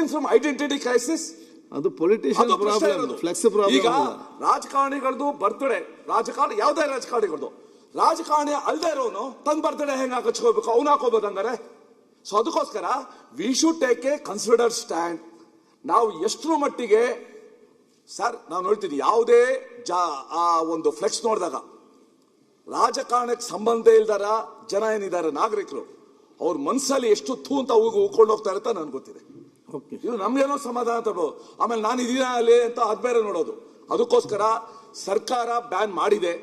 Suffering from identity crisis. ಅದು politician problem, flex problem. ಈಗ ರಾಜಕಾರಣಿಗಳದ್ದು birthday, ಯಾವುದೇ ರಾಜಕಾರಣಿಗಳದ್ದು, ರಾಜಕಾರಣಿ ಅಲ್ದೇ ಇರೋನು ತನ್ನ ಬರ್ತಡೆ ಹೆಂಗ್ ಹಾಕೋಬೇಕು, ಅವ್ನು ಹಾಕೋಬಹುದು ಹಂಗಾರೆ. ಸೊ ಅದಕ್ಕೋಸ್ಕರ we should take A considered stand. ನಾವು ಎಷ್ಟರ ಮಟ್ಟಿಗೆ ಸರ್ ನಾವು ನೋಡ್ತೀವಿ, ಯಾವುದೇ ಆ ಒಂದು ಫ್ಲೆಕ್ಸ್ ನೋಡಿದಾಗ ರಾಜಕಾರಣಕ್ಕೆ ಸಂಬಂಧ ಇಲ್ದಾರ ಜನ ಏನಿದ್ದಾರೆ ನಾಗರಿಕರು, ಅವ್ರ ಮನ್ಸಲ್ಲಿ ಎಷ್ಟು ಥೂ ಅಂತ ಉಳ್ಕೊಂಡು ಹೋಗ್ತಾ ಇರುತ್ತೆ ನನ್ಗೆ ಗೊತ್ತಿದೆ. ಇದು ನಮ್ಗೇನೋ ಸಮಾಧಾನ ತಗೊಳ್ಳೋದು, ಆಮೇಲೆ ನಾನು ಇದೀನ ಅಲ್ಲಿ ಅಂತ ಅದ್ ಬೇರೆ ನೋಡೋದು. ಅದಕ್ಕೋಸ್ಕರ ಸರ್ಕಾರ ಬ್ಯಾನ್ ಮಾಡಿದೆ,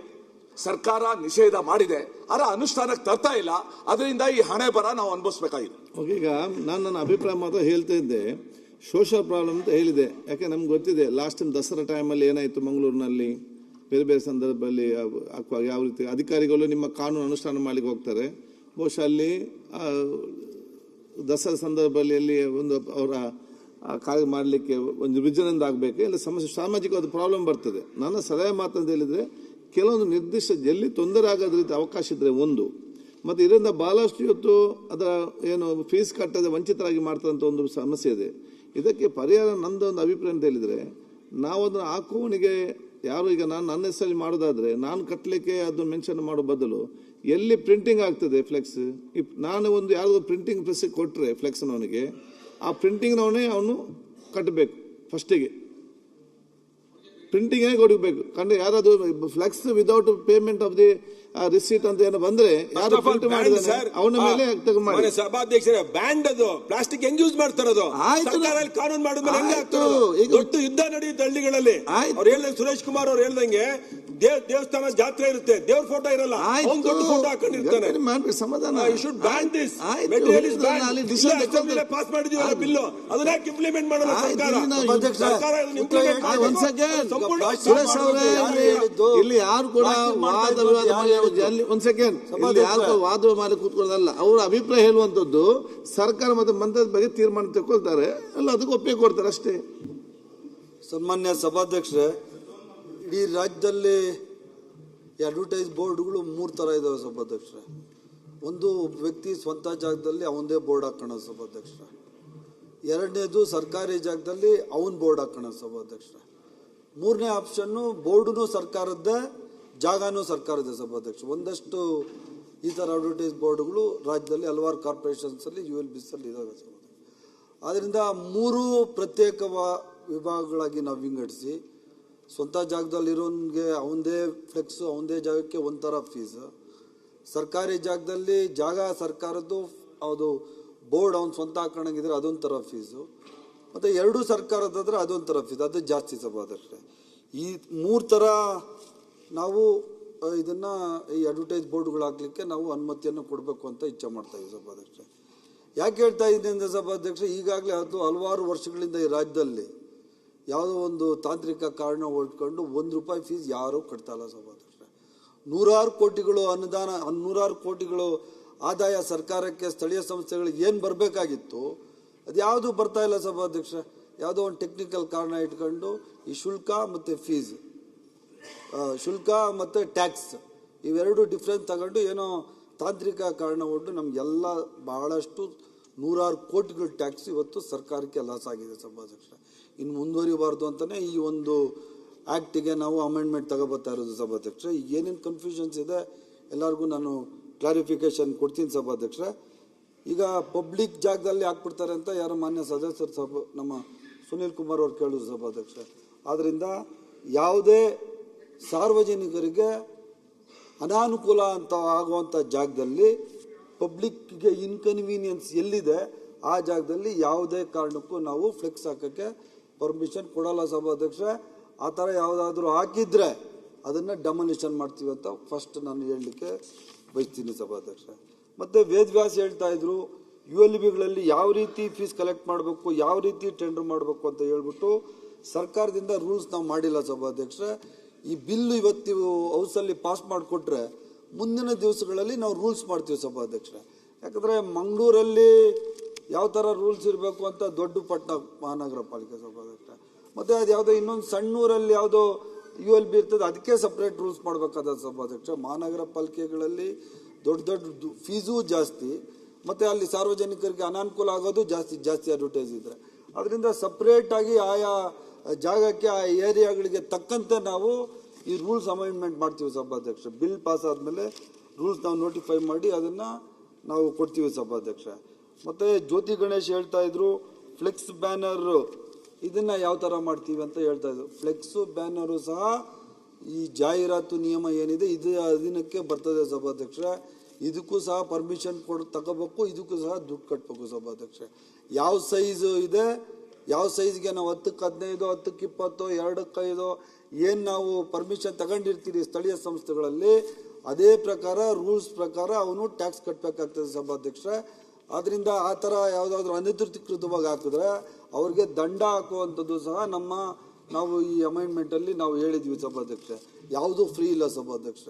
ಸರ್ಕಾರ ನಿಷೇಧ ಮಾಡಿದೆ, ಆದ್ರೆ ಅನುಷ್ಠಾನಕ್ಕೆ ತರ್ತಾ ಇಲ್ಲ. ಅದರಿಂದ ಈ ಹಣೆ ಬರ ನಾವು ಅನುಭವಿಸಬೇಕಾಗಿದೆ. ಈಗ ನಾನು ನನ್ನ ಅಭಿಪ್ರಾಯ ಮಾತ್ರ ಹೇಳ್ತಾ ಇದ್ದೆ, ಸೋಷಿಯಲ್ ಪ್ರಾಬ್ಲಮ್ ಅಂತ ಹೇಳಿದೆ. ಯಾಕೆ ನಮ್ಗೆ ಗೊತ್ತಿದೆ ಲಾಸ್ಟ್ ಟೈಮ್ ದಸರಾ ಟೈಮಲ್ಲಿ ಏನಾಯಿತು ಮಂಗಳೂರಿನಲ್ಲಿ, ಬೇರೆ ಬೇರೆ ಸಂದರ್ಭದಲ್ಲಿ ಯಾವ ರೀತಿ ಅಧಿಕಾರಿಗಳು ನಿಮ್ಮ ಕಾನೂನು ಅನುಷ್ಠಾನ ಮಾಡಲಿಕ್ಕೆ ಹೋಗ್ತಾರೆ. ಬಹುಶಃ ಅಲ್ಲಿ ದಸರಾ ಸಂದರ್ಭದಲ್ಲಿ ಒಂದು ಅವರ ಕಾರ್ಯ ಮಾಡಲಿಕ್ಕೆ ಒಂದು ವಿಜೃಂಭಣೆ ಆಗಬೇಕು, ಇಲ್ಲ ಸಮಸ್ಯೆ ಸಾಮಾಜಿಕವಾದ ಪ್ರಾಬ್ಲಮ್ ಬರ್ತದೆ. ನನ್ನ ಸಲಹೆ ಮಾತಂತ ಹೇಳಿದರೆ, ಕೆಲವೊಂದು ನಿರ್ದಿಷ್ಟ ಎಲ್ಲಿ ತೊಂದರೆ ಆಗೋದ ರೀತಿ ಅವಕಾಶ ಇದ್ದರೆ ಒಂದು, ಮತ್ತು ಇದರಿಂದ ಬಹಳಷ್ಟು ಇವತ್ತು ಅದರ ಏನು ಫೀಸ್ ಕಟ್ಟದೆ ವಂಚಿತರಾಗಿ ಮಾಡ್ತಕ್ಕಂಥ ಒಂದು ಸಮಸ್ಯೆ ಇದೆ. ಇದಕ್ಕೆ ಪರಿಹಾರ ನಂದೊಂದು ಅಭಿಪ್ರಾಯ ಅಂತ ಹೇಳಿದರೆ, ನಾವು ಅದನ್ನು ಹಾಕುವನಿಗೆ ಯಾರು ಈಗ ನನ್ನ ಹೆಸರಲ್ಲಿ ಮಾಡೋದಾದರೆ ನಾನು ಕಟ್ಟಲಿಕ್ಕೆ ಅದನ್ನು ಮೆನ್ಷನ್ ಮಾಡೋ ಬದಲು ಎಲ್ಲಿ ಪ್ರಿಂಟಿಂಗ್ ಆಗ್ತದೆ ಫ್ಲೆಕ್ಸ್, ನಾನು ಒಂದು ಯಾವುದೋ ಪ್ರಿಂಟಿಂಗ್ ಪ್ರೆಸ್ಸಿಗೆ ಕೊಟ್ಟರೆ ಫ್ಲೆಕ್ಸ್ನವನಿಗೆ, ಆ ಪ್ರಿಂಟಿಂಗ್ನವನೇ ಅವನು ಕಟ್ಟಬೇಕು. ಫಸ್ಟಿಗೆ ಪ್ರಿಂಟಿಂಗೇ ಕೊಡಬೇಕು. ಕಂಡು ಯಾರಾದ್ರು flex without payment of the receipt ಅಂತ ಏನೋ ಬಂದ್ರೆ ಯಾರು ಪ್ರಿಂಟ್ ಮಾಡಿದಾನೆ ಅವನ ಮೇಲೆ ಮಾಡಿ. ಸಭಾಧ್ಯಕ್ಷರೇ, ಬ್ಯಾಂಡ್ ಅದು ಪ್ಲಾಸ್ಟಿಕ್ ಹೆಂಗ್ ಯೂಸ್ ಮಾಡ್ತಾರದು ಕಾನೂನು ಮಾಡಿದ್ಮೇಲೆ ಹೆಂಗೆ ಆಗ್ತಾರದು? ದೊಡ್ಡ ಯುದ್ಧ ನಡೆಯುತ್ತೆ ಹಳ್ಳಿಗಳಲ್ಲಿ. ಅವ್ರು ಹೇಳ್ದಂಗೆ ಸುರೇಶ್ ಕುಮಾರ್ ಅವ್ರು ಹೇಳ್ದಂಗೆ ದೇವಸ್ಥಾನ ಜಾತ್ರೆ ಇರುತ್ತೆ, ದೇವ್ರ ಫೋಟೋ ಇರಲ್ಲ, ದೊಡ್ಡ ಫೋಟೋ ಹಾಕೊಂಡಿರ್ತಾನೆ. ಸಮಾಧಾನ. ಪಾಸ್ ಮಾಡಿದೀವಿ ಬಿಲ್ಲು, ಅದನ್ನ ಯಾಕೆ ಇಂಪ್ಲಿಮೆಂಟ್ ಮಾಡಲ್ಲ ಸರ್ಕಾರ? ಇಲ್ಲಿ ಯಾರು ಕೂಡ ವಾದ ಒಂದ್ ಸೆಕೆಂಡ್ ಯಾರು ವಾದ ಮಾಡಿ ಕೂತ್ಕೊಳ್ಳೋದಲ್ಲ. ಅವರ ಅಭಿಪ್ರಾಯ ಹೇಳುವಂತದ್ದು ಸರ್ಕಾರ ಮತ್ತೆ ಮಂತ್ರದ ಬಗ್ಗೆ ತೀರ್ಮಾನ ತಗೊಳ್ತಾರೆ, ಅಲ್ಲ ಅದಕ್ಕೆ ಒಪ್ಪಿಗೆ ಕೊಡ್ತಾರೆ ಅಷ್ಟೇ. ಸನ್ಮಾನ್ಯ ಸಭಾಧ್ಯಕ್ಷರೇ, ಇಡೀ ರಾಜ್ಯದಲ್ಲಿ ಅಡ್ವರ್ಟೈಸ್ ಬೋರ್ಡ್ಗಳು 3 ಥರ ಇದಾವೆ ಸಭಾಧ್ಯಕ್ಷರೇ. ಒಂದು ವ್ಯಕ್ತಿ ಸ್ವಂತ ಜಾಗದಲ್ಲಿ ಅವನದೇ ಬೋರ್ಡ್ ಹಾಕೋಣ ಸಭಾಧ್ಯಕ್ಷರೇ. ಎರಡನೇದು ಸರ್ಕಾರಿ ಜಾಗದಲ್ಲಿ ಅವನ್ ಬೋರ್ಡ್ ಹಾಕೋಣ ಸಭಾಧ್ಯಕ್ಷರೇ. ಮೂರನೇ ಆಪ್ಷನ್ನು ಬೋರ್ಡೂ ಸರ್ಕಾರದ್ದೇ, ಜಾಗನೂ ಸರ್ಕಾರದ ಸಭಾಧ್ಯಕ್ಷ. ಒಂದಷ್ಟು ಈ ಥರ ಅಡ್ವರ್ಟೈಸ್ ಬೋರ್ಡ್ಗಳು ರಾಜ್ಯದಲ್ಲಿ ಹಲವಾರು ಕಾರ್ಪೊರೇಷನ್ಸಲ್ಲಿ ULBಸಲ್ಲಿ ಇದಾವೆ ಸಭಾಧ್ಯಕ್ಷ. ಆದ್ದರಿಂದ 3 ಪ್ರತ್ಯೇಕ ವಿಭಾಗಗಳಾಗಿ ನಾವು ವಿಂಗಡಿಸಿ, ಸ್ವಂತ ಜಾಗದಲ್ಲಿರೋನ್ಗೆ ಅವನದೇ ಫ್ಲೆಕ್ಸು, ಅವನದೇ ಜಾಗಕ್ಕೆ ಒಂಥರ ಫೀಸು, ಸರ್ಕಾರಿ ಜಾಗದಲ್ಲಿ ಜಾಗ ಸರ್ಕಾರದ್ದು, ಅದು ಬೋರ್ಡ್ ಅವ್ನು ಸ್ವಂತ ಹಾಕೋಣಂಗಿದ್ರೆ ಅದೊಂಥರ ಫೀಸು, ಮತ್ತು 2 ಸರ್ಕಾರದಾದ್ರೆ ಅದೊಂಥರ ಫೀಸ್, ಅದು ಜಾಸ್ತಿ ಸಭಾಧ್ಯಕ್ಷ. ಈ 3 ಥರ ನಾವು ಇದನ್ನು ಈ ಅಡ್ವರ್ಟೈಸ್ ಬೋರ್ಡ್ಗಳು ಹಾಕಲಿಕ್ಕೆ ನಾವು ಅನುಮತಿಯನ್ನು ಕೊಡಬೇಕು ಅಂತ ಇಚ್ಛೆ ಮಾಡ್ತಾ ಇದ್ದೀವಿ ಸಭಾಧ್ಯಕ್ಷ. ಯಾಕೆ ಹೇಳ್ತಾ ಇದ್ದೀನಿ ಅಂದರೆ ಸಭಾಧ್ಯಕ್ಷ, ಈಗಾಗಲೇ ಹಲವಾರು ವರ್ಷಗಳಿಂದ ಈ ರಾಜ್ಯದಲ್ಲಿ ಯಾವುದೋ ಒಂದು ತಾಂತ್ರಿಕ ಕಾರಣ ಹೊಡ್ಕೊಂಡು ₹1 ಫೀಸ್ ಯಾರೂ ಕಟ್ತಾ ಇಲ್ಲ ಸಭಾಧ್ಯಕ್ಷ. 100 ಕೋಟಿಗಳು ಅನುದಾನ, 100 ಕೋಟಿಗಳು ಆದಾಯ ಸರ್ಕಾರಕ್ಕೆ, ಸ್ಥಳೀಯ ಸಂಸ್ಥೆಗಳಿಗೆ ಏನು ಬರಬೇಕಾಗಿತ್ತು ಅದು ಯಾವುದು ಬರ್ತಾ ಇಲ್ಲ ಸಭಾಧ್ಯಕ್ಷ. ಯಾವುದೋ ಒಂದು ಟೆಕ್ನಿಕಲ್ ಕಾರಣ ಇಟ್ಕೊಂಡು ಈ ಶುಲ್ಕ ಮತ್ತು ಫೀಸ್, ಶುಲ್ಕ ಮತ್ತು ಟ್ಯಾಕ್ಸ್ ಇವೆರಡು ಡಿಫ್ರೆನ್ಸ್ ತಗೊಂಡು ಏನೋ ತಾಂತ್ರಿಕ ಕಾರಣ ಹೊಟ್ಟು ನಮಗೆಲ್ಲ ಬಹಳಷ್ಟು 100 ಕೋಟಿಗಳ ಟ್ಯಾಕ್ಸ್ ಇವತ್ತು ಸರ್ಕಾರಕ್ಕೆ ಲಾಸ್ ಆಗಿದೆ ಸಭಾಧ್ಯಕ್ಷ. ಇನ್ನು ಮುಂದುವರಿಬಾರ್ದು ಅಂತಲೇ ಈ ಒಂದು ಆ್ಯಕ್ಟಿಗೆ ನಾವು ಅಮೆಂಡ್ಮೆಂಟ್ ತಗೋಬರ್ತಾ ಇರೋದು ಸಭಾಧ್ಯಕ್ಷ. ಈಗ ಏನೇನು ಕನ್ಫ್ಯೂಷನ್ಸ್ ಇದೆ ಎಲ್ಲರಿಗೂ ನಾನು ಕ್ಲಾರಿಫಿಕೇಶನ್ ಕೊಡ್ತೀನಿ ಸಭಾಧ್ಯಕ್ಷ. ಈಗ ಪಬ್ಲಿಕ್ ಜಾಗದಲ್ಲಿ ಹಾಕ್ಬಿಡ್ತಾರೆ ಅಂತ ಯಾರೋ ಮಾನ್ಯ ಸದಸ್ಯರು ನಮ್ಮ ಸುನೀಲ್ ಕುಮಾರ್ ಅವ್ರು ಕೇಳಿದ್ರು ಸಭಾಧ್ಯಕ್ಷ. ಆದ್ದರಿಂದ ಯಾವುದೇ ಸಾರ್ವಜನಿಕರಿಗೆ ಅನಾನುಕೂಲ ಅಂತ ಆಗುವಂಥ ಜಾಗದಲ್ಲಿ, ಪಬ್ಲಿಕ್ಗೆ ಇನ್ಕನ್ವೀನಿಯನ್ಸ್ ಎಲ್ಲಿದೆ ಆ ಜಾಗದಲ್ಲಿ ಯಾವುದೇ ಕಾರಣಕ್ಕೂ ನಾವು ಫ್ಲೆಕ್ಸ್ ಹಾಕೋಕ್ಕೆ ಪರ್ಮಿಷನ್ ಕೊಡಲ್ಲ ಸಭಾಧ್ಯಕ್ಷ. ಆ ಥರ ಯಾವುದಾದ್ರೂ ಹಾಕಿದ್ರೆ ಅದನ್ನು ಡೆಮಾಲಿಷನ್ ಮಾಡ್ತೀವಿ ಅಂತ ಫಸ್ಟ್ ನಾನು ಹೇಳಲಿಕ್ಕೆ ಬಯಸ್ತೀನಿ ಸಭಾಧ್ಯಕ್ಷ. ಮತ್ತು ವೇದವ್ಯಾಸ ಹೇಳ್ತಾ ಇದ್ರು ULBಗಳಲ್ಲಿ ಯಾವ ರೀತಿ ಫೀಸ್ ಕಲೆಕ್ಟ್ ಮಾಡಬೇಕು, ಯಾವ ರೀತಿ ಟೆಂಡರ್ ಮಾಡಬೇಕು ಅಂತ ಹೇಳ್ಬಿಟ್ಟು ಸರ್ಕಾರದಿಂದ ರೂಲ್ಸ್ ನಾವು ಮಾಡಿಲ್ಲ ಸಭಾಧ್ಯಕ್ಷ. ಈ ಬಿಲ್ಲು ಇವತ್ತು ಹೌಸಲ್ಲಿ ಪಾಸ್ ಮಾಡಿಕೊಟ್ರೆ ಮುಂದಿನ ದಿವಸಗಳಲ್ಲಿ ನಾವು ರೂಲ್ಸ್ ಮಾಡ್ತೀವಿ ಸಭಾಧ್ಯಕ್ಷ. ಯಾಕಂದರೆ ಮಂಗಳೂರಲ್ಲಿ ಯಾವ ಥರ ರೂಲ್ಸ್ ಇರಬೇಕು ಅಂತ ದೊಡ್ಡ ಪಟ್ಟಣ ಮಹಾನಗರ ಪಾಲಿಕೆ ಸಭಾಧ್ಯಕ್ಷ, ಮತ್ತು ಅದು ಯಾವುದೋ ಇನ್ನೊಂದು ಸಣ್ಣೂರಲ್ಲಿ ಯಾವುದೋ ULB ಇರ್ತದೆ ಅದಕ್ಕೆ ಸಪ್ರೇಟ್ ರೂಲ್ಸ್ ಮಾಡಬೇಕಾದ ಸಭಾಧ್ಯಕ್ಷ. ಮಹಾನಗರ ಪಾಲಿಕೆಗಳಲ್ಲಿ ದೊಡ್ಡ ದೊಡ್ಡ ಫೀಸು ಜಾಸ್ತಿ, ಮತ್ತು ಅಲ್ಲಿ ಸಾರ್ವಜನಿಕರಿಗೆ ಅನಾನುಕೂಲ ಆಗೋದು ಜಾಸ್ತಿ ಅಡ್ವರ್ಟೈಸ್ ಇದ್ದರೆ. ಅದರಿಂದ ಸಪ್ರೇಟ್ ಆಗಿ ಆಯಾ ಜಾಗಕ್ಕೆ ಆ ಏರಿಯಾಗಳಿಗೆ ತಕ್ಕಂತೆ ನಾವು ಈ ರೂಲ್ಸ್ ಅಮೆಂಡ್ಮೆಂಟ್ ಮಾಡ್ತೀವಿ ಸಭಾಧ್ಯಕ್ಷ. ಬಿಲ್ ಪಾಸ್ ಆದಮೇಲೆ ರೂಲ್ಸ್ ನಾವು ನೋಟಿಫೈ ಮಾಡಿ ಅದನ್ನು ನಾವು ಕೊಡ್ತೀವಿ ಸಭಾಧ್ಯಕ್ಷ. ಮತ್ತು ಜ್ಯೋತಿ ಗಣೇಶ್ ಹೇಳ್ತಾ ಇದ್ರು ಫ್ಲೆಕ್ಸ್ ಬ್ಯಾನರ್ ಇದನ್ನು ಯಾವ ಥರ ಮಾಡ್ತೀವಿ ಅಂತ ಹೇಳ್ತಾ ಇದ್ರು. ಫ್ಲೆಕ್ಸು ಬ್ಯಾನರು ಸಹ ಈ ಜಾಹೀರಾತು ನಿಯಮ ಏನಿದೆ ಇದು ಅಧೀನಕ್ಕೆ ಬರ್ತದೆ ಸಭಾಧ್ಯಕ್ಷ. ಇದಕ್ಕೂ ಸಹ ಪರ್ಮಿಷನ್ ತಗೋಬೇಕು, ಇದಕ್ಕೂ ಸಹ ದುಡ್ಡು ಕಟ್ಟಬೇಕು ಸಭಾಧ್ಯಕ್ಷ. ಯಾವ ಸೈಜು ಇದೆ, ಯಾವ ಸೈಜ್ಗೆ ನಾವು 10ಕ್ಕೆ 15, 10ಕ್ಕೆ 20, 2ಕ್ಕೆ 5 ಏನು ನಾವು ಪರ್ಮಿಷನ್ ತಗೊಂಡಿರ್ತೀರಿ ಸ್ಥಳೀಯ ಸಂಸ್ಥೆಗಳಲ್ಲಿ, ಅದೇ ಪ್ರಕಾರ ರೂಲ್ಸ್ ಪ್ರಕಾರ ಅವನು ಟ್ಯಾಕ್ಸ್ ಕಟ್ಟಬೇಕಾಗ್ತದೆ ಸಭಾಧ್ಯಕ್ಷ. ಆದ್ದರಿಂದ ಆ ಥರ ಯಾವುದಾದ್ರೂ ಅನಧಿಕೃತವಾಗಿ ಹಾಕಿದ್ರೆ ಅವ್ರಿಗೆ ದಂಡ ಹಾಕುವಂಥದ್ದು ಸಹ ನಾವು ಈ ಅಮೆಂಡ್ಮೆಂಟಲ್ಲಿ ನಾವು ಹೇಳಿದ್ವಿ ಸಭಾಧ್ಯಕ್ಷ. ಯಾವುದೂ ಫ್ರೀ ಇಲ್ಲ ಸಭಾಧ್ಯಕ್ಷ.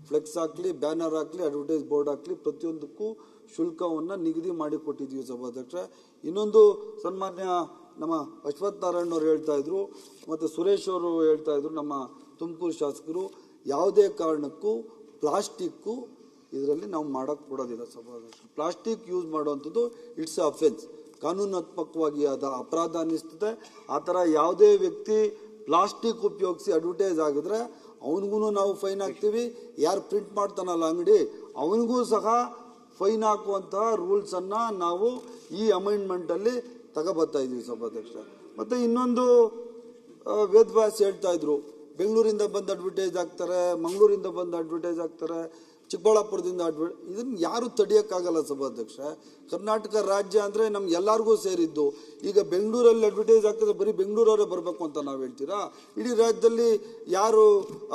ಫ್ಲೆಕ್ಸ್ ಹಾಕಲಿ, ಬ್ಯಾನರ್ ಹಾಕಲಿ, ಅಡ್ವರ್ಟೈಸ್ ಬೋರ್ಡ್ ಹಾಕಲಿ, ಪ್ರತಿಯೊಂದಕ್ಕೂ ಶುಲ್ಕವನ್ನು ನಿಗದಿ ಮಾಡಿ ಕೊಟ್ಟಿದ್ದೀವಿ ಸಭಾಧ್ಯಕ್ಷ. ಇನ್ನೊಂದು ಸನ್ಮಾನ್ಯ ನಮ್ಮ ಅಶ್ವಥ್ ನಾರಾಯಣ್ ಅವರು ಹೇಳ್ತಾ ಇದ್ರು, ಮತ್ತು ಸುರೇಶ್ ಅವರು ಹೇಳ್ತಾ ಇದ್ರು, ನಮ್ಮ ತುಮಕೂರು ಶಾಸಕರು, ಯಾವುದೇ ಕಾರಣಕ್ಕೂ ಪ್ಲಾಸ್ಟಿಕ್ಕು ಇದರಲ್ಲಿ ನಾವು ಮಾಡೋಕ್ಕೆ ಕೊಡೋದಿಲ್ಲ ಸಭಾಧ್ಯಕ್ಷ. ಪ್ಲಾಸ್ಟಿಕ್ ಯೂಸ್ ಮಾಡುವಂಥದ್ದು ಇಟ್ಸ್ ಅಫೆನ್ಸ್, ಕಾನೂನಾತ್ಮಕವಾಗಿ ಅದು ಅಪರಾಧ ಅನ್ನಿಸ್ತದೆ. ಆ ಥರ ಯಾವುದೇ ವ್ಯಕ್ತಿ ಪ್ಲಾಸ್ಟಿಕ್ ಉಪಯೋಗಿಸಿ ಅಡ್ವರ್ಟೈಸ್ ಆಗಿದ್ರೆ ಅವನಿಗೂ ನಾವು ಫೈನ್ ಹಾಕ್ತೀವಿ. ಯಾರು ಪ್ರಿಂಟ್ ಮಾಡ್ತಾನಲ್ಲ ಅಂಗಡಿ ಅವನಿಗೂ ಸಹ ಫೈನ್ ಹಾಕುವಂತಹ ರೂಲ್ಸನ್ನು ನಾವು ಈ ಅಮೆಂಡ್ಮೆಂಟಲ್ಲಿ ತಗೋಬರ್ತಾ ಇದ್ದೀವಿ ಸಭಾಧ್ಯಕ್ಷ. ಮತ್ತು ಇನ್ನೊಂದು ವೇದವ್ಯಾಸ್ ಹೇಳ್ತಾ ಇದ್ರು, ಬೆಂಗಳೂರಿಂದ ಬಂದು ಅಡ್ವರ್ಟೈಸ್ ಆಗ್ತಾರೆ, ಮಂಗಳೂರಿಂದ ಬಂದು ಅಡ್ವರ್ಟೈಸ್ ಆಗ್ತಾರೆ, ಚಿಕ್ಕಬಳ್ಳಾಪುರದಿಂದ ಇದನ್ನು ಯಾರು ತಡೆಯೋಕ್ಕಾಗಲ್ಲ ಸಭಾಧ್ಯಕ್ಷ. ಕರ್ನಾಟಕ ರಾಜ್ಯ ಅಂದರೆ ನಮ್ಗೆ ಎಲ್ಲರಿಗೂ ಸೇರಿದ್ದು. ಈಗ ಬೆಂಗಳೂರಲ್ಲಿ ಅಡ್ವರ್ಟೈಸ್ ಆಗ್ತದೆ, ಬರೀ ಬೆಂಗಳೂರವರೇ ಬರಬೇಕು ಅಂತ ನಾವು ಹೇಳ್ತೀರಾ? ಇಡೀ ರಾಜ್ಯದಲ್ಲಿ ಯಾರು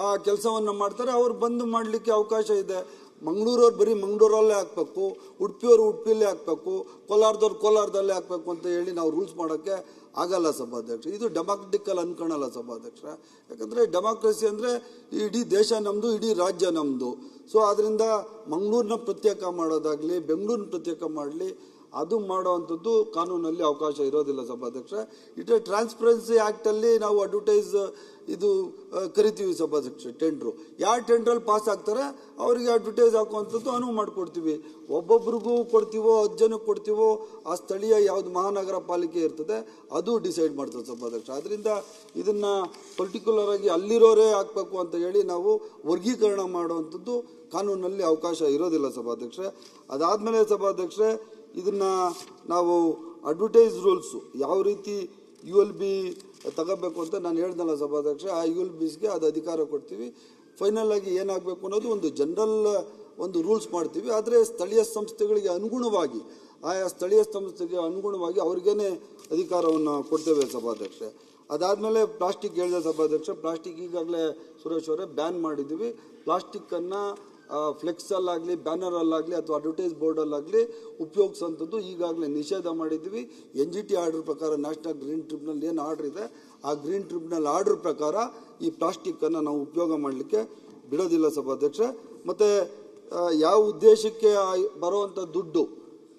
ಆ ಕೆಲಸವನ್ನು ಮಾಡ್ತಾರೆ ಅವ್ರು ಬಂದು ಮಾಡಲಿಕ್ಕೆ ಅವಕಾಶ ಇದೆ. ಮಂಗಳೂರವ್ರು ಬರೀ ಮಂಗಳೂರಲ್ಲೇ ಹಾಕಬೇಕು, ಉಡುಪಿಯವರು ಉಡುಪಿಯಲ್ಲೇ ಹಾಕಬೇಕು, ಕೋಲಾರದವ್ರು ಕೋಲಾರದಲ್ಲೇ ಹಾಕಬೇಕು ಅಂತ ಹೇಳಿ ನಾವು ರೂಲ್ಸ್ ಮಾಡೋಕ್ಕೆ ಆಗಲ್ಲ ಸಭಾಧ್ಯಕ್ಷ. ಇದು ಡೆಮಾಕ್ರೆಟಿಕಲ್ ಅನ್ಕೊಳಲ್ಲ ಸಭಾಧ್ಯಕ್ಷ. ಯಾಕಂದರೆ ಡೆಮಾಕ್ರಸಿ ಅಂದರೆ ಇಡೀ ದೇಶ ನಮ್ಮದು, ಇಡೀ ರಾಜ್ಯ ನಮ್ಮದು. ಸೊ ಅದರಿಂದ ಮಂಗಳೂರನ್ನ ಪ್ರತ್ಯೇಕ ಮಾಡೋದಾಗಲಿ, ಬೆಂಗಳೂರನ್ನ ಪ್ರತ್ಯೇಕ ಮಾಡಲಿ, ಅದು ಮಾಡೋವಂಥದ್ದು ಕಾನೂನಲ್ಲಿ ಅವಕಾಶ ಇರೋದಿಲ್ಲ ಸಭಾಧ್ಯಕ್ಷ. ಇಟ್ ಟ್ರಾನ್ಸ್ಪರೆನ್ಸಿ ಆ್ಯಕ್ಟಲ್ಲಿ ನಾವು ಅಡ್ವರ್ಟೈಸ್ ಇದು ಕರಿತೀವಿ ಸಭಾಧ್ಯಕ್ಷ. ಟೆಂಡ್ರು ಯಾರು ಟೆಂಡ್ರಲ್ಲಿ ಪಾಸ್ ಆಗ್ತಾರೆ ಅವರಿಗೆ ಅಡ್ವರ್ಟೈಸ್ ಹಾಕುವಂಥದ್ದು ಅನುವು ಮಾಡಿಕೊಡ್ತೀವಿ. ಒಬ್ಬೊಬ್ರಿಗೂ ಕೊಡ್ತೀವೋ 10 ಜನಕ್ಕೆ ಕೊಡ್ತೀವೋ ಆ ಸ್ಥಳೀಯ ಯಾವುದು ಮಹಾನಗರ ಪಾಲಿಕೆ ಇರ್ತದೆ ಅದು ಡಿಸೈಡ್ ಮಾಡ್ತದೆ ಸಭಾಧ್ಯಕ್ಷ. ಅದರಿಂದ ಇದನ್ನು ಪರ್ಟಿಕ್ಯುಲರ್ ಆಗಿ ಅಲ್ಲಿರೋರೇ ಹಾಕಬೇಕು ಅಂತ ಹೇಳಿ ನಾವು ವರ್ಗೀಕರಣ ಮಾಡುವಂಥದ್ದು ಕಾನೂನಲ್ಲಿ ಅವಕಾಶ ಇರೋದಿಲ್ಲ ಸಭಾಧ್ಯಕ್ಷ. ಅದಾದಮೇಲೆ ಸಭಾಧ್ಯಕ್ಷ ಇದನ್ನು ನಾವು ಅಡ್ವರ್ಟೈಸ್ ರೂಲ್ಸು ಯಾವ ರೀತಿ ULB ತಗೋಬೇಕು ಅಂತ ನಾನು ಹೇಳ್ದಲ್ಲ ಸಭಾಧ್ಯಕ್ಷ, ಆ ULBಸ್ಗೆ ಅದು ಅಧಿಕಾರ ಕೊಡ್ತೀವಿ. ಫೈನಲ್ ಆಗಿ ಏನಾಗಬೇಕು ಅನ್ನೋದು ಒಂದು ಜನರಲ್ ಒಂದು ರೂಲ್ಸ್ ಮಾಡ್ತೀವಿ. ಆದರೆ ಸ್ಥಳೀಯ ಸಂಸ್ಥೆಗಳಿಗೆ ಅನುಗುಣವಾಗಿ, ಆಯಾ ಸ್ಥಳೀಯ ಸಂಸ್ಥೆಗೆ ಅನುಗುಣವಾಗಿ ಅವ್ರಿಗೇನೆ ಅಧಿಕಾರವನ್ನು ಕೊಡ್ತೇವೆ ಸಭಾಧ್ಯಕ್ಷ. ಅದಾದಮೇಲೆ ಪ್ಲಾಸ್ಟಿಕ್ ಹೇಳಿದೆ ಸಭಾಧ್ಯಕ್ಷ. ಪ್ಲಾಸ್ಟಿಕ್ ಈಗಾಗಲೇ ಸುರೇಶ್ ಅವರೇ ಬ್ಯಾನ್ ಮಾಡಿದ್ದೀವಿ. ಪ್ಲಾಸ್ಟಿಕ್ಕನ್ನು ಫ್ಲೆಕ್ಸಲ್ಲಾಗಲಿ, ಬ್ಯಾನರಲ್ಲಾಗಲಿ ಅಥವಾ ಅಡ್ವರ್ಟೈಸ್ ಬೋರ್ಡಲ್ಲಾಗಲಿ ಉಪಯೋಗಿಸೋಂಥದ್ದು ಈಗಾಗಲೇ ನಿಷೇಧ ಮಾಡಿದ್ದೀವಿ. NGT ಆರ್ಡರ್ ಪ್ರಕಾರ, ನ್ಯಾಷನಲ್ ಗ್ರೀನ್ ಟ್ರಿಬ್ಯುನಲ್ ಏನು ಆರ್ಡರ್ ಇದೆ ಆ ಗ್ರೀನ್ ಟ್ರಿಬ್ಯುನಲ್ ಆರ್ಡರ್ ಪ್ರಕಾರ ಈ ಪ್ಲಾಸ್ಟಿಕ್ಕನ್ನು ನಾವು ಉಪಯೋಗ ಮಾಡಲಿಕ್ಕೆ ಬಿಡೋದಿಲ್ಲ ಸಭಾಧ್ಯಕ್ಷ. ಮತ್ತು ಯಾವ ಉದ್ದೇಶಕ್ಕೆ ಬರುವಂಥ ದುಡ್ಡು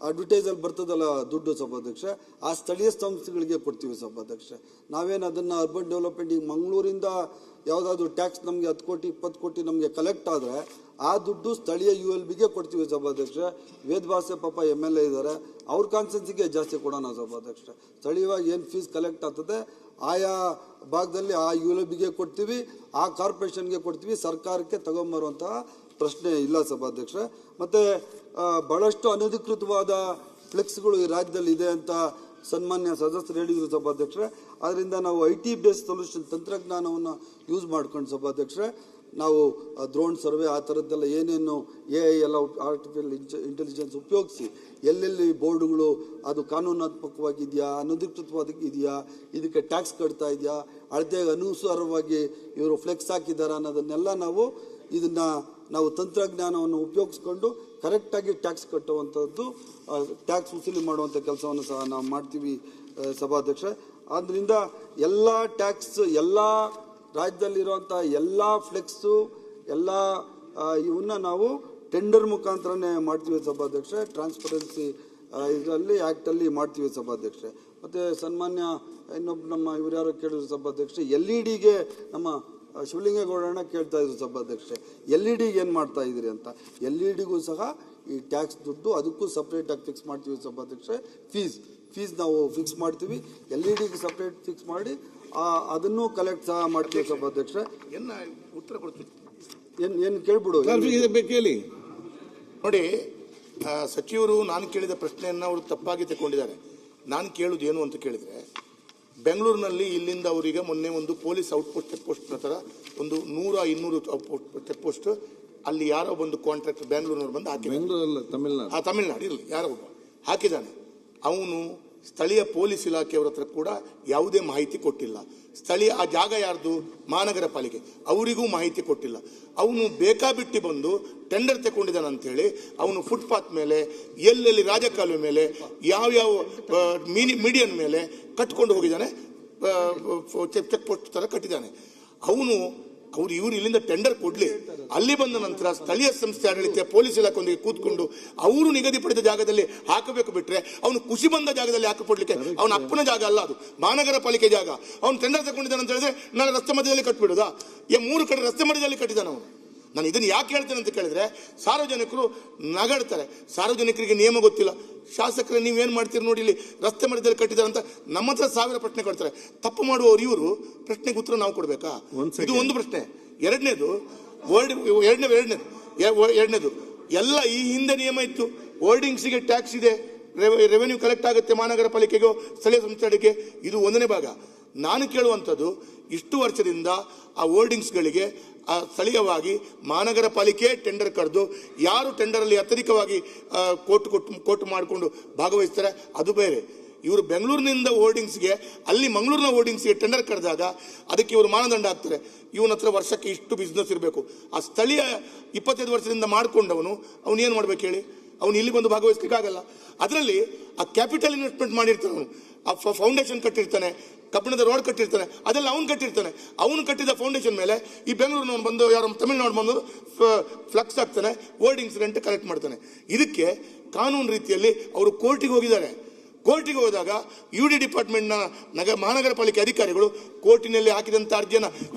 ಅಡ್ವರ್ಟೈಸಲ್ಲಿ ಬರ್ತದಲ್ಲ ದುಡ್ಡು ಸಭಾಧ್ಯಕ್ಷ, ಆ ಸ್ಥಳೀಯ ಸಂಸ್ಥೆಗಳಿಗೆ ಕೊಡ್ತೀವಿ ಸಭಾಧ್ಯಕ್ಷ. ನಾವೇನು ಅದನ್ನು ಅರ್ಬನ್ ಡೆವಲಪ್ಮೆಂಟ್ ಈಗ ಮಂಗಳೂರಿಂದ ಯಾವುದಾದ್ರೂ ಟ್ಯಾಕ್ಸ್ ನಮಗೆ 10 ಕೋಟಿ 20 ಕೋಟಿ ನಮಗೆ ಕಲೆಕ್ಟ್ ಆದರೆ ಆ ದುಡ್ಡು ಸ್ಥಳೀಯ ULBಗೆ ಕೊಡ್ತೀವಿ ಸಭಾಧ್ಯಕ್ಷ. ವೇದವ್ಯಾಸ ಪಾಪ MLA ಇದ್ದಾರೆ, ಅವ್ರ ಕಾನ್ಸೆನ್ಸಿಗೆ ಜಾಸ್ತಿ ಕೊಡೋಣ ಸಭಾಧ್ಯಕ್ಷ. ಸ್ಥಳೀಯವಾಗಿ ಏನು ಫೀಸ್ ಕಲೆಕ್ಟ್ ಆಗ್ತದೆ ಆಯಾ ಭಾಗದಲ್ಲಿ ಆ ULBಗೆ ಕೊಡ್ತೀವಿ, ಆ ಕಾರ್ಪೊರೇಷನ್ಗೆ ಕೊಡ್ತೀವಿ. ಸರ್ಕಾರಕ್ಕೆ ತಗೊಂಬರುವಂತಹ ಪ್ರಶ್ನೆ ಇಲ್ಲ ಸಭಾಧ್ಯಕ್ಷ. ಮತ್ತು ಭಾಳಷ್ಟು ಅನಧಿಕೃತವಾದ ಫ್ಲೆಕ್ಸ್ಗಳು ಈ ರಾಜ್ಯದಲ್ಲಿ ಇದೆ ಅಂತ ಸನ್ಮಾನ್ಯ ಸದಸ್ಯರು ಹೇಳಿದರು ಸಭಾಧ್ಯಕ್ಷ. ಆದ್ದರಿಂದ ನಾವು IT ಬೇಸ್ಡ್ ಸೊಲ್ಯೂಷನ್ ತಂತ್ರಜ್ಞಾನವನ್ನು ಯೂಸ್ ಮಾಡ್ಕೊಂಡು ಸಭಾಧ್ಯಕ್ಷ ನಾವು ಡ್ರೋನ್ ಸರ್ವೆ ಆ ಥರದ್ದೆಲ್ಲ ಏನೇನು AI ಎಲ್ಲ ಆರ್ಟಿಫಿಷಿಯಲ್ ಇಂಟೆಲಿಜೆನ್ಸ್ ಉಪಯೋಗಿಸಿ ಎಲ್ಲೆಲ್ಲಿ ಬೋರ್ಡುಗಳು ಅದು ಕಾನೂನಾತ್ಮಕವಾಗಿದೆಯಾ, ಅನಧಿಕೃತವಾಗಿದೆಯಾ, ಇದಕ್ಕೆ ಟ್ಯಾಕ್ಸ್ ಕಟ್ತಾ ಇದೆಯಾ, ಅಳತೆಗೆ ಅನುಸಾರವಾಗಿ ಇವರು ಫ್ಲೆಕ್ಸ್ ಹಾಕಿದ್ದಾರೆ ಅನ್ನೋದನ್ನೆಲ್ಲ ನಾವು ತಂತ್ರಜ್ಞಾನವನ್ನು ಉಪಯೋಗಿಸ್ಕೊಂಡು ಕರೆಕ್ಟಾಗಿ ಟ್ಯಾಕ್ಸ್ ಕಟ್ಟುವಂಥದ್ದು, ಟ್ಯಾಕ್ಸ್ ವಸೂಲಿ ಮಾಡುವಂಥ ಕೆಲಸವನ್ನು ಸಹ ನಾವು ಮಾಡ್ತೀವಿ ಸಭಾಧ್ಯಕ್ಷ. ಆದ್ದರಿಂದ ಎಲ್ಲ ಟ್ಯಾಕ್ಸ್, ಎಲ್ಲ ರಾಜ್ಯದಲ್ಲಿರುವಂಥ ಎಲ್ಲ ಫ್ಲೆಕ್ಸು ಎಲ್ಲ ಇವನ್ನ ನಾವು ಟೆಂಡರ್ ಮುಖಾಂತರನೇ ಮಾಡ್ತೀವಿ ಸಭಾಧ್ಯಕ್ಷ. ಟ್ರಾನ್ಸ್ಪರೆನ್ಸಿ ಇದರಲ್ಲಿ ಆ್ಯಕ್ಟಲ್ಲಿ ಮಾಡ್ತೀವಿ ಸಭಾಧ್ಯಕ್ಷ. ಮತ್ತು ಸನ್ಮಾನ್ಯ ಇನ್ನೊಬ್ಬ ನಮ್ಮ ಇವ್ರು ಯಾರೋ ಕೇಳಿದ್ರು ಸಭಾಧ್ಯಕ್ಷ, LEDಗೆ ನಮ್ಮ ಶಿವಲಿಂಗೇಗೌಡರನ್ನ ಕೇಳ್ತಾ ಇದ್ರು ಸಭಾಧ್ಯಕ್ಷ, LEDಗೆ ಏನು ಮಾಡ್ತಾ ಇದ್ದೀರಿ ಅಂತ. LEDಗೂ ಸಹ ಈ ಟ್ಯಾಕ್ಸ್ ದುಡ್ಡು ಅದಕ್ಕೂ ಸಪ್ರೇಟಾಗಿ ಫಿಕ್ಸ್ ಮಾಡ್ತೀವಿ ಸಭಾಧ್ಯಕ್ಷ. ಫೀಸ್ ಫೀಸ್ ನಾವು ಫಿಕ್ಸ್ ಮಾಡ್ತೀವಿ, LED ಸಪ್ರೇಟ್ ಫಿಕ್ಸ್ ಮಾಡಿ ಅದನ್ನು ಕಲೆಕ್ಟ್ ಸಹ ಮಾಡ್ತೀವಿ ಸಭಾಧ್ಯಕ್ಷರೇ. ಉತ್ತರ ಕೊಡ್ತೀವಿ. ಏನು ಕೇಳ್ಬಿಡು ಕೇಳಿ ನೋಡಿ, ಸಚಿವರು ನಾನು ಕೇಳಿದ ಪ್ರಶ್ನೆಯನ್ನು ಅವರು ತಪ್ಪಾಗಿ ತಗೊಂಡಿದ್ದಾರೆ. ನಾನು ಕೇಳುವುದು ಏನು ಅಂತ ಕೇಳಿದರೆ, ಬೆಂಗಳೂರಿನಲ್ಲಿ ಇಲ್ಲಿಂದ ಅವರಿಗೆ ಮೊನ್ನೆ ಒಂದು ಪೊಲೀಸ್ ಔಟ್ಪೋಸ್ಟ್ ಚೆಕ್ ಪೋಸ್ಟ್ ಥರ ಒಂದು 100-200 ಚೆಕ್ ಪೋಸ್ಟ್ ಅಲ್ಲಿ ಯಾರೋ ಒಂದು ಕಾಂಟ್ರಾಕ್ಟ್ ಬೆಂಗಳೂರಿನವ್ರು ಬಂದು ಹಾಕಿ, ಬೆಂಗಳೂರಲ್ಲ ತಮಿಳ್ನಾಡು ಇರಲಿ ಯಾರೋ ಒಬ್ಬ ಹಾಕಿದ್ದಾನೆ. ಅವನು ಸ್ಥಳೀಯ ಪೊಲೀಸ್ ಇಲಾಖೆಯವರ ಹತ್ರ ಕೂಡ ಯಾವುದೇ ಮಾಹಿತಿ ಕೊಟ್ಟಿಲ್ಲ. ಸ್ಥಳೀಯ ಆ ಜಾಗ ಯಾರ್ದು, ಮಹಾನಗರ ಪಾಲಿಕೆ, ಅವರಿಗೂ ಮಾಹಿತಿ ಕೊಟ್ಟಿಲ್ಲ. ಅವನು ಬೇಕಾಬಿಟ್ಟಿ ಬಂದು ಟೆಂಡರ್ ತಗೊಂಡಿದ್ದಾನೆ ಅಂತೇಳಿ ಅವನು ಫುಟ್ಪಾತ್ ಮೇಲೆ, ಎಲ್ಲೆಲ್ಲಿ ರಾಜಕಾಲುವೆ ಮೇಲೆ, ಯಾವ್ಯಾವ ಮೀಡಿಯನ್ ಮೇಲೆ ಕಟ್ಕೊಂಡು ಹೋಗಿದ್ದಾನೆ, ಚೆಕ್ ಪೋಸ್ಟ್ ಥರ ಕಟ್ಟಿದ್ದಾನೆ. ಇವರು ಇಲ್ಲಿಂದ ಟೆಂಡರ್ ಕೊಡ್ಲಿ, ಅಲ್ಲಿ ಬಂದ ನಂತರ ಸ್ಥಳೀಯ ಸಂಸ್ಥೆ ಆಡಳಿತ ಪೊಲೀಸ್ ಇಲಾಖೆಯೊಂದಿಗೆ ಕೂತ್ಕೊಂಡು ಅವರು ನಿಗದಿಪಡಿಸಿದ ಜಾಗದಲ್ಲಿ ಹಾಕಬೇಕು. ಬಿಟ್ರೆ ಅವನು ಖುಷಿ ಬಂದ ಜಾಗದಲ್ಲಿ ಹಾಕಿಕೊಡ್ಲಿಕ್ಕೆ ಅವನ ಅಪ್ಪನ ಜಾಗ ಅಲ್ಲ, ಅದು ಮಹಾನಗರ ಪಾಲಿಕೆ ಜಾಗ. ಅವನು ಟೆಂಡರ್ ತಗೊಂಡಿದ್ದಾನೆ ಅಂತ ಹೇಳಿದ್ರೆ ನಾಳೆ ರಸ್ತೆ ಮಧ್ಯದಲ್ಲಿ ಕಟ್ಬಿಡುದಾ? 3 ಕಡೆ ರಸ್ತೆ ಮಧ್ಯದಲ್ಲಿ ಕಟ್ಟಿದ್ದಾನೆ ಅವನು. ನಾನು ಇದನ್ನು ಯಾಕೆ ಹೇಳ್ತೇನೆ ಅಂತ ಕೇಳಿದ್ರೆ, ಸಾರ್ವಜನಿಕರು ನಗಾಡ್ತಾರೆ, ಸಾರ್ವಜನಿಕರಿಗೆ ನಿಯಮ ಗೊತ್ತಿಲ್ಲ. ಶಾಸಕರೇ ನೀವೇನು ಮಾಡ್ತೀರಿ ನೋಡಿ, ಇಲ್ಲಿ ರಸ್ತೆ ಮಧ್ಯದಲ್ಲಿ ಕಟ್ಟಿದ್ದಾರೆ ಅಂತ ನಮ್ಮ ಹತ್ರ 1000 ಪ್ರಶ್ನೆ ಕೊಡ್ತಾರೆ. ತಪ್ಪು ಮಾಡುವವರು ಇವರು, ಪ್ರಶ್ನೆಗೆ ಉತ್ತರ ನಾವು ಕೊಡಬೇಕಾ? ಇದು ಒಂದು ಪ್ರಶ್ನೆ. ಎರಡನೇದು ಎಲ್ಲ ಈ ಹಿಂದೆ ನಿಯಮ ಇತ್ತು, ಹೋರ್ಡಿಂಗ್ಸ್ಗೆ ಟ್ಯಾಕ್ಸ್ ಇದೆ, ರೆವೆನ್ಯೂ ಕಲೆಕ್ಟ್ ಆಗುತ್ತೆ ಮಹಾನಗರ ಪಾಲಿಕೆಗೂ ಸ್ಥಳೀಯ ಸಂಸ್ಥೆಗಳಿಗೆ. ಇದು 1ನೇ ಭಾಗ. ನಾನು ಕೇಳುವಂಥದ್ದು, ಇಷ್ಟು ವರ್ಷದಿಂದ ಆ ಹೋರ್ಡಿಂಗ್ಸ್ಗಳಿಗೆ ಸ್ಥಳೀಯವಾಗಿ ಮಹಾನಗರ ಪಾಲಿಕೆ ಟೆಂಡರ್ ಕರೆದು ಯಾರು ಟೆಂಡರಲ್ಲಿ ಅತ್ಯಧಿಕವಾಗಿ ಕೋಟ್ ಮಾಡಿಕೊಂಡು ಭಾಗವಹಿಸ್ತಾರೆ ಅದು ಬೇರೆ. ಇವರು ಬೆಂಗಳೂರಿನಿಂದ ಹೋರ್ಡಿಂಗ್ಸ್ಗೆ, ಅಲ್ಲಿ ಮಂಗಳೂರಿನ ಹೋರ್ಡಿಂಗ್ಸ್ಗೆ ಟೆಂಡರ್ ಕರೆದಾಗ ಅದಕ್ಕೆ ಇವರು ಮಾನದಂಡ ಹಾಕ್ತಾರೆ. ಇವನ ಹತ್ರ ವರ್ಷಕ್ಕೆ ಇಷ್ಟು ಬಿಸ್ನೆಸ್ ಇರಬೇಕು. ಆ ಸ್ಥಳೀಯ 25 ವರ್ಷದಿಂದ ಮಾಡಿಕೊಂಡವನು ಏನು ಮಾಡ್ಬೇಕು ಹೇಳಿ? ಅವನು ಇಲ್ಲಿ ಬಂದು ಭಾಗವಹಿಸ್ಲಿಕ್ಕಾಗಲ್ಲ. ಅದರಲ್ಲಿ ಆ ಕ್ಯಾಪಿಟಲ್ ಇನ್ವೆಸ್ಟ್ಮೆಂಟ್ ಮಾಡಿರ್ತಾನೆ, ಅವನು ಆ ಫೌಂಡೇಶನ್ ಕಟ್ಟಿರ್ತಾನೆ, ಕಬ್ಬಿಣದ ರೋಡ್ ಕಟ್ಟಿರ್ತಾನೆ, ಅದೆಲ್ಲ ಅವನು ಕಟ್ಟಿರ್ತಾನೆ. ಅವನು ಕಟ್ಟಿದ ಫೌಂಡೇಶನ್ ಮೇಲೆ ಈ ಬೆಂಗಳೂರಿನವನು ಬಂದು, ಯಾರೋ ತಮಿಳ್ನಾಡು ಬಂದು ಫ್ಲಕ್ಸ್ ಹಾಕ್ತಾನೆ, ಹೋರ್ಡಿಂಗ್ಸ್ ರೆಂಟ್ ಕಲೆಕ್ಟ್ ಮಾಡ್ತಾನೆ. ಇದಕ್ಕೆ ಕಾನೂನು ರೀತಿಯಲ್ಲಿ ಅವರು ಕೋರ್ಟಿಗೆ ಹೋಗಿದ್ದಾರೆ. ಕೋರ್ಟಿಗೆ ಹೋದಾಗ UD ಡಿಪಾರ್ಟ್ಮೆಂಟ್ನ ಮಹಾನಗರ ಪಾಲಿಕೆ ಅಧಿಕಾರಿಗಳು ಕೋರ್ಟಿನಲ್ಲಿ ಹಾಕಿದಂತ ಅರ್ಜಿಯನ್ನು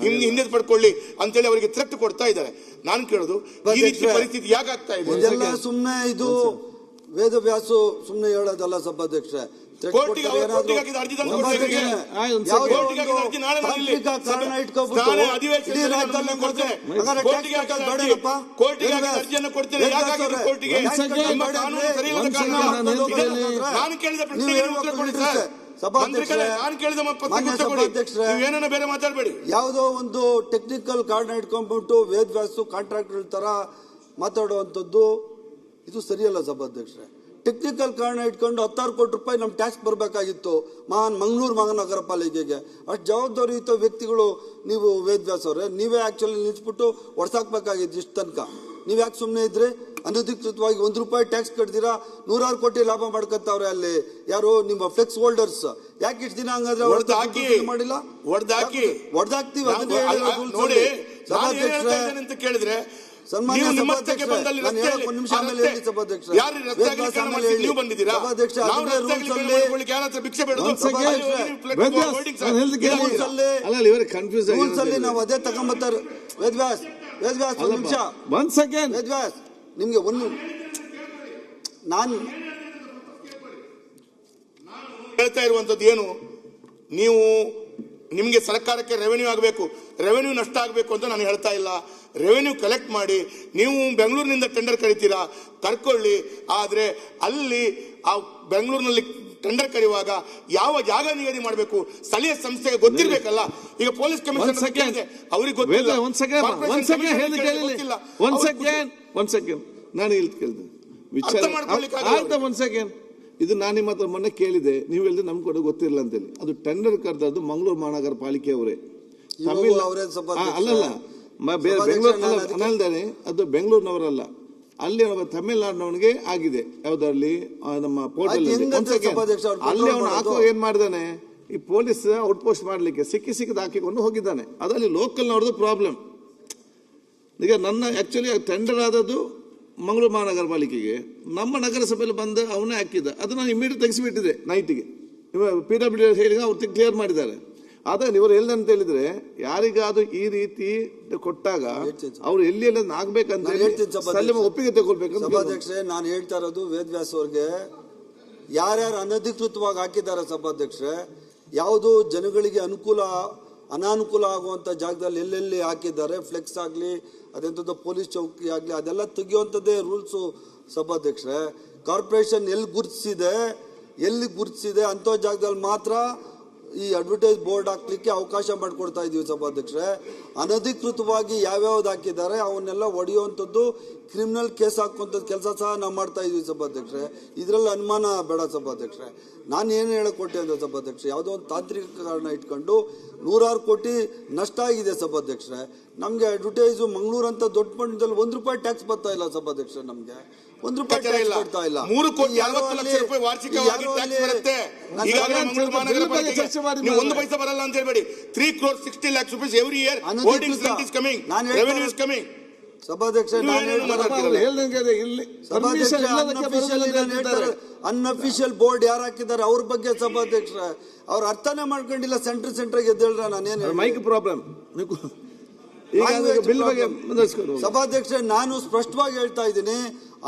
ಹಿಂದೆ ಪಡ್ಕೊಳ್ಳಿ ಅಂತೇಳಿ ಅವರಿಗೆ ಥ್ರೆಟ್ ಕೊಡ್ತಾ ಇದ್ದಾರೆ. ನಾನು ಕೇಳೋದು, ಈ ರೀತಿ ಪರಿಸ್ಥಿತಿ ಯಾಕೆ ಆಗ್ತಾ ಇದೆ? ಸುಮ್ಮನೆ ಇದು ವೇದವ್ಯಾಸು ಸುಮ್ಮನೆ ಹೇಳೋದಲ್ಲ ಸಭಾಧ್ಯಕ್ಷರೇ. ಕೋರ್ಟಿಗೆ ಅರ್ಜಿ ತಂದು ನಾನು ಕೇಳಿದ ಪ್ರಶ್ನೆಗೆ ಉತ್ತರ ಕೊಡಿ ಸರ್. ನಾನು ಕೇಳಿದ ಏನೇನೋ ಬೇರೆ ಮಾತಾಡಬೇಡಿ. ಯಾವುದೋ ಒಂದು ಟೆಕ್ನಿಕಲ್ ಕಾರಣ ಇಟ್ಕೊಂಡ್ಬಿಟ್ಟು ವೇದವ್ಯಾಸು ಕಾಂಟ್ರಾಕ್ಟರ್ ತರ ಮಾತಾಡುವಂಥದ್ದು ಇದು ಸರಿಯಲ್ಲ ಸಭಾಧ್ಯಕ್ಷರೇ. ಟೆಕ್ನಿಕಲ್ ಕಾರಣ ಇಟ್ಕೊಂಡು 16 ಕೋಟಿ ರೂಪಾಯಿ ನಮ್ಮ ಟ್ಯಾಕ್ಸ್ ಬರಬೇಕಾಗಿತ್ತು ಮಂಗಳೂರು ಮಹಾನಗರ ಪಾಲಿಕೆಗೆ. ಅಷ್ಟು ಜವಾಬ್ದಾರಿಯುತ ವ್ಯಕ್ತಿಗಳು ನೀವು ವೇದವ್ಯಾಸ್ ಅವರೇ, ನೀವೇ ಆಕ್ಚುಲಿ ನಿಲ್ಸ್ಬಿಟ್ಟು ಹೊಡ್ಸಾಕ್ಬೇಕಾಗಿತ್ತು ಇಷ್ಟು ತನಕ. ನೀವು ಯಾಕೆ ಸುಮ್ಮನೆ ಇದ್ರೆ? ಅನಧಿಕೃತವಾಗಿ 1 ರೂಪಾಯಿ ಟ್ಯಾಕ್ಸ್ ಕಟ್ತೀರಾ, 100 ಕೋಟಿ ಲಾಭ ಮಾಡ್ಕೊತಾವ್ರೆ ಅಲ್ಲಿ ಯಾರು ನಿಮ್ಮ ಫ್ಲೆಕ್ಸ್ ಹೋಲ್ಡರ್ಸ್. ಯಾಕೆ ಇಷ್ಟು ದಿನ ಹಂಗಾದ್ರೆ ಮಾಡಿಲ್ಲ? ಹೊಡೆದಾಕ್ತೀವಿ ಅಂತ ಕೇಳಿದ್ರೆ ಸನ್ಮಾನ್ಯ ಸಭಾಧ್ಯಕ್ಷ ನಾವು ಅದೇ ತಗೊಂಬತ್ತಾರೆ. ವೇದವ್ಯಾಸ್ ಒಂದು ನಿಮಿಷ, ವೇದವ್ಯಾಸ್ ನಿಮ್ಗೆ ಒಂದು ನಾನು ಹೇಳ್ತಾ ಇರುವಂತದ್ದು ಏನು, ನೀವು ನಿಮಗೆ ಸರ್ಕಾರಕ್ಕೆ ರೆವೆನ್ಯೂ ಆಗಬೇಕು, ರೆವೆನ್ಯೂ ನಷ್ಟ ಆಗಬೇಕು ಅಂತ ನಾನು ಹೇಳ್ತಾ ಇಲ್ಲ. ರೆವೆನ್ಯೂ ಕಲೆಕ್ಟ್ ಮಾಡಿ ನೀವು ಬೆಂಗಳೂರಿನಿಂದ ಟೆಂಡರ್ ಕರಿತೀರಾ, ಕರ್ಕೊಳ್ಳಿ. ಆದರೆ ಅಲ್ಲಿ ಆ ಬೆಂಗಳೂರಿನಲ್ಲಿ ಟೆಂಡರ್ ಕರೆಯುವಾಗ ಯಾವ ಜಾಗ ನಿಗದಿ ಮಾಡಬೇಕು ಸ್ಥಳೀಯ ಸಂಸ್ಥೆಗೆ ಗೊತ್ತಿರಬೇಕಲ್ಲ. ಈಗ ಪೊಲೀಸ್ ಕಮಿಷನರ್ ಅವರಿಗೆ ಗೊತ್ತಿಲ್ಲ. ನಾನು ಇಲ್ಲಿ ಕೇಳಿದೆ ವಿಚಾರ. ಇದು ನಾನು ನಿಮ್ಮ ಹತ್ರ ಮೊನ್ನೆ ಕೇಳಿದೆ, ನೀವು ಹೇಳಿದ್ರೆ ನಮ್ಗೆ ಕೂಡ ಗೊತ್ತಿರಲಿಲ್ಲ ಅಂತೇಳಿ. ಅದು ಟೆಂಡರ್ ಕರೆದದ್ದು ಮಂಗಳೂರು ಮಹಾನಗರ ಪಾಲಿಕೆಯವರೇ, ಅಲ್ಲಲ್ಲ ಬೆಂಗಳೂರು ಅನಲ್ದಾನೆ, ಅದು ಬೆಂಗಳೂರಿನವರಲ್ಲ, ಅಲ್ಲಿ ತಮಿಳ್ನಾಡಿನವನಿಗೆ ಆಗಿದೆ. ಯಾವ್ದಲ್ಲಿ ನಮ್ಮ ಪೋರ್ಟಲ್ ಅಲ್ಲಿ ಅವನು ಹಾಕೋ ಏನ್ ಮಾಡಿದಾನೆ, ಈ ಪೊಲೀಸ್ ಔಟ್ ಪೋಸ್ಟ್ ಮಾಡ್ಲಿಕ್ಕೆ ಸಿಕ್ಕಿದ ಹಾಕಿಕೊಂಡು ಹೋಗಿದ್ದಾನೆ. ಅದಲ್ಲಿ ಲೋಕಲ್ನವ್ರದ್ದು ಪ್ರಾಬ್ಲಮ್. ಈಗ ನನ್ನ ಆಕ್ಚುಲಿ ಟೆಂಡರ್ ಆದದ್ದು ಮಂಗಳೂರು ಮಹಾನಗರ ಪಾಲಿಕೆಗೆ, ನಮ್ಮ ನಗರಸಭೆಯಲ್ಲಿ ಬಂದು ಅವನೇ ಹಾಕಿದ್ದ. ಅದು ನಾನು ಇಮಿಡಿಯೇಟ್ ತೆಗೆಸಿಬಿಟ್ಟಿದೆ ನೈಟಿಗೆ. PWD ಹೇಳಿದ ಅವ್ರು ಕ್ಲಿಯರ್ ಮಾಡಿದ್ದಾರೆ. ಆದ್ರೆ ಇವರು ಎಲ್ಲಂತ ಹೇಳಿದ್ರೆ, ಯಾರಿಗಾದ್ರೂ ಈ ರೀತಿ ಕೊಟ್ಟಾಗ ಅವ್ರು ಎಲ್ಲಿ ಎಲ್ಲ ಆಗ್ಬೇಕಂತ ಒಪ್ಪಿಗೆ ತಗೊಳ್ಬೇಕು. ಸಭಾಧ್ಯಕ್ಷರೇ, ನಾನು ಹೇಳ್ತಾ ಇರೋದು ವೇದವ್ಯಾಸ್ ಅವ್ರಿಗೆ ಯಾರ್ಯಾರು ಅನಧಿಕೃತವಾಗಿ ಹಾಕಿದ್ದಾರೆ ಸಭಾಧ್ಯಕ್ಷರೇ, ಯಾವುದು ಜನಗಳಿಗೆ ಅನಾನುಕೂಲ ಆಗುವಂಥ ಜಾಗದಲ್ಲಿ ಎಲ್ಲೆಲ್ಲಿ ಹಾಕಿದ್ದಾರೆ, ಫ್ಲೆಕ್ಸ್ ಆಗಲಿ ಅದೆಂಥದ್ದು ಪೊಲೀಸ್ ಚೌಕಿ ಆಗಲಿ ಅದೆಲ್ಲ ತೆಗೆಯುವಂಥದ್ದೇ ರೂಲ್ಸು ಸಭಾಧ್ಯಕ್ಷರೇ. ಕಾರ್ಪೊರೇಷನ್ ಎಲ್ಲಿ ಗುರುತಿಸಿದೆ ಅಂಥ ಜಾಗದಲ್ಲಿ ಮಾತ್ರ ಈ ಅಡ್ವರ್ಟೈಸ್ ಬೋರ್ಡ್ ಹಾಕ್ಲಿಕ್ಕೆ ಅವಕಾಶ ಮಾಡಿಕೊಡ್ತಾ ಇದೀವಿ ಸಭಾಧ್ಯಕ್ಷರೇ. ಅನಧಿಕೃತವಾಗಿ ಯಾವ್ಯಾವ್ದು ಹಾಕಿದ್ದಾರೆ ಅವನ್ನೆಲ್ಲ ಹೊಡೆಯುವಂಥದ್ದು, ಕ್ರಿಮಿನಲ್ ಕೇಸ್ ಹಾಕುವಂಥದ್ದು ಕೆಲಸ ಸಹ ನಾವು ಮಾಡ್ತಾ ಇದೀವಿ ಸಭಾಧ್ಯಕ್ಷರೇ. ಇದರಲ್ಲಿ ಅನುಮಾನ ಬೇಡ ಸಭಾಧ್ಯಕ್ಷರೇ. ನಾನು ಏನು ಹೇಳಕೊಟ್ಟೆ ಅಂದ್ರೆ ಸಭಾಧ್ಯಕ್ಷರೇ, ಯಾವುದೋ ಒಂದು ತಾಂತ್ರಿಕ ಕಾರಣ ಇಟ್ಕೊಂಡು 100 ಕೋಟಿ ನಷ್ಟ ಆಗಿದೆ ಸಭಾಧ್ಯಕ್ಷರೇ. ನಮಗೆ ಅಡ್ವರ್ಟೈಸು ಮಂಗಳೂರು ಅಂತ ದೊಡ್ಡ ಪಟ್ಟಣದಲ್ಲಿ ₹1 ಟ್ಯಾಕ್ಸ್ ಬರ್ತಾ ಇಲ್ಲ ಸಭಾಧ್ಯಕ್ಷರೇ. ನಮಗೆ ₹1 ಟ್ಯಾಕ್ಸ್ ಬರ್ತಾ ಇಲ್ಲ. 3 ಕೋಟಿ 60 ಲಕ್ಷ ರೂಪಾಯಿ ವಾರ್ಷಿಕವಾಗಿ ಟ್ಯಾಕ್ಸ್ ಬರುತ್ತೆ. ಈಗಾಗಲೇ ಮಂಗಳೂರು ಮಹಾನಗರ ಪಾಲಿಕೆಗೆ ನೀವು 1 ಪೈಸೆ ಬರಲ್ಲ ಅಂತ ಹೇಳ್ಬೇಡಿ. 3 crore 60 lakhs rupees every year holdings rent is coming, revenue is coming. ಸಭಾಧ್ಯಕ್ಷ ಅನ್ಅಫಿಷಿಯಲ್ ಬೋರ್ಡ್ ಯಾರು ಹಾಕಿದ್ದಾರೆ ಅವ್ರ ಬಗ್ಗೆ ಸಭಾಧ್ಯಕ್ಷ ಅವ್ರು ಅರ್ಥನೇ ಮಾಡ್ಕೊಂಡಿಲ್ಲ. ಸೆಂಟ್ರ್ ಗೆದ್ದೇಳ್ರ ನಾನೇನು ಮೈಕ್ ಪ್ರಾಬ್ಲಮ್ ಸಭಾಧ್ಯಕ್ಷ, ನಾನು ಸ್ಪಷ್ಟವಾಗಿ ಹೇಳ್ತಾ ಇದ್ದೀನಿ,